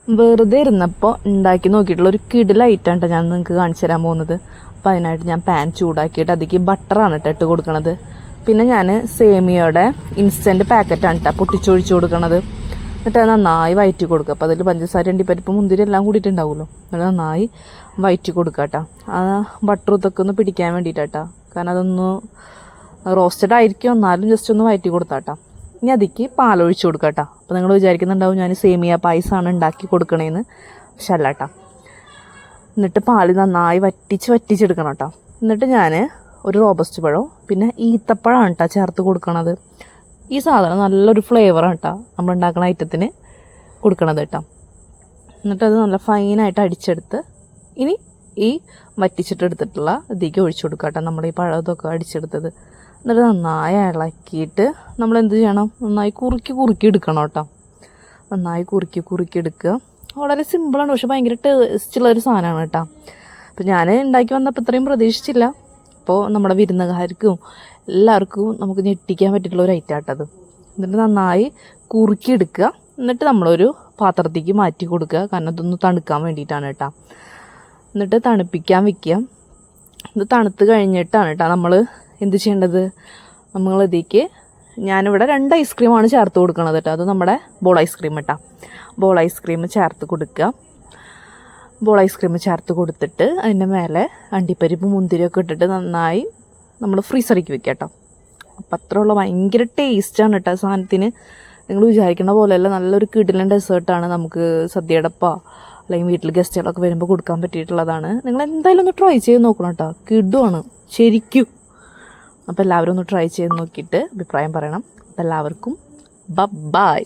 വെറുതെ ഇരുന്നപ്പോൾ ഉണ്ടാക്കി നോക്കിയിട്ടുള്ള ഒരു കിടിലായിട്ടാണ് ഞാൻ നിങ്ങൾക്ക് കാണിച്ചു തരാൻ പോകുന്നത്. അപ്പോൾ അതിനായിട്ട് ഞാൻ പാൻ ചൂടാക്കിയിട്ട് അതിലേക്ക് ബട്ടറാണ് ഇട്ട് കൊടുക്കണത്. പിന്നെ ഞാൻ സേമിയയുടെ ഇൻസ്റ്റൻറ്റ് പാക്കറ്റാണ് കേട്ടോ പൊട്ടിച്ചൊഴിച്ച് കൊടുക്കണത്. എന്നിട്ട് അത് നന്നായി വയറ്റി കൊടുക്കുക. അപ്പോൾ അതിൽ പഞ്ചസാര അണ്ടിപ്പരിപ്പ് മുന്തിരി എല്ലാം കൂടിയിട്ടുണ്ടാവുമല്ലോ. എന്നിട്ട് നന്നായി വയറ്റി കൊടുക്കുക കേട്ടോ. ആ ബട്ടർ ഇതൊക്കെ ഒന്ന് പിടിക്കാൻ വേണ്ടിയിട്ടാട്ടോ. കാരണം അതൊന്ന് റോസ്റ്റഡ് ആയിരിക്കും, എന്നാലും ജസ്റ്റ് ഒന്ന് വയറ്റി കൊടുത്താട്ടോ. ഇനി അതിക്ക് പാലൊഴിച്ച് കൊടുക്കുക കേട്ടോ. അപ്പോൾ നിങ്ങൾ വിചാരിക്കുന്നുണ്ടാവും ഞാൻ സേമിയ പായസമാണ് ഉണ്ടാക്കി കൊടുക്കണേന്ന്. പക്ഷെ അല്ല കേട്ടോ. എന്നിട്ട് പാല് നന്നായി വറ്റിച്ചെടുക്കണം കേട്ടോ. എന്നിട്ട് ഞാൻ ഒരു റോബസ്റ്റ് പഴം പിന്നെ ഈത്തപ്പഴമാണ് കേട്ടോ ചേർത്ത് കൊടുക്കണത്. ഈ സാധനം നല്ലൊരു ഫ്ലേവറാണ് കേട്ടോ നമ്മൾ ഉണ്ടാക്കുന്ന ഐറ്റത്തിന് കൊടുക്കണത് കേട്ടോ. എന്നിട്ടത് നല്ല ഫൈനായിട്ട് അടിച്ചെടുത്ത് ഇനി ഈ വറ്റിച്ചിട്ടെടുത്തിട്ടുള്ള ഇതിലേക്ക് ഒഴിച്ചു കൊടുക്കുക കേട്ടോ. നമ്മൾ ഈ പഴം ഇതൊക്കെ അടിച്ചെടുത്തത്. എന്നിട്ട് നന്നായി ഇളക്കിയിട്ട് നമ്മൾ എന്ത് ചെയ്യണം, നന്നായി കുറുക്കി എടുക്കണം കേട്ടോ. നന്നായി കുറുക്കി എടുക്കുക. വളരെ സിമ്പിളാണ്, പക്ഷെ ഭയങ്കര ടേസ്റ്റുള്ളൊരു സാധനമാണ് കേട്ടോ. അപ്പോൾ ഞാൻ ഉണ്ടാക്കി വന്നപ്പോൾ ഇത്രയും പ്രതീക്ഷിച്ചില്ല. അപ്പോൾ നമ്മുടെ വിരുന്നുകാർക്കും എല്ലാവർക്കും നമുക്ക് ഞെട്ടിക്കാൻ പറ്റിയിട്ടുള്ള ഒരു ഐറ്റം ആട്ടത്. എന്നിട്ട് നന്നായി കുറുക്കിയെടുക്കുക. എന്നിട്ട് നമ്മളൊരു പാത്രത്തേക്ക് മാറ്റി കൊടുക്കുക. കാരണം അതൊന്ന് തണുക്കാൻ വേണ്ടിയിട്ടാണ് കേട്ടോ. എന്നിട്ട് തണുപ്പിക്കാൻ വെക്കുക. ഇത് തണുത്ത് കഴിഞ്ഞിട്ടാണ് കേട്ടോ നമ്മൾ എന്ത് ചെയ്യേണ്ടത്, നമ്മളിതേക്ക് ഞാനിവിടെ 2 ഐസ്ക്രീമാണ് ചേർത്ത് കൊടുക്കണത് കേട്ടോ. അത് നമ്മുടെ ബോൾ ഐസ്ക്രീം കേട്ടോ. ബോൾ ഐസ്ക്രീം ചേർത്ത് കൊടുക്കുക. ബോൾ ഐസ്ക്രീം ചേർത്ത് കൊടുത്തിട്ട് അതിൻ്റെ മേലെ അണ്ടിപ്പരിപ്പ് മുന്തിരിയൊക്കെ ഇട്ടിട്ട് നന്നായി നമ്മൾ ഫ്രീസറിലേക്ക് വെക്കുക കേട്ടോ. അപ്പം അത്രയുള്ള ഭയങ്കര ടേസ്റ്റാണ് കേട്ടോ സാധനത്തിന്. നിങ്ങൾ വിചാരിക്കുന്ന പോലെയല്ല, നല്ലൊരു കിടിലൻ ഡെസേർട്ടാണ്. നമുക്ക് സദ്യയടപ്പോ അല്ലെങ്കിൽ വീട്ടിൽ ഗസ്റ്റുകളൊക്കെ വരുമ്പോൾ കൊടുക്കാൻ പറ്റിയിട്ടുള്ളതാണ്. നിങ്ങൾ എന്തായാലും ഒന്ന് ട്രൈ ചെയ്ത് നോക്കണം കേട്ടോ. കിടുവാണ് ശരിക്കും. അപ്പോൾ എല്ലാവരും ഒന്ന് ട്രൈ ചെയ്ത് നോക്കിയിട്ട് അഭിപ്രായം പറയണം. അപ്പോൾ എല്ലാവർക്കും ബൈ.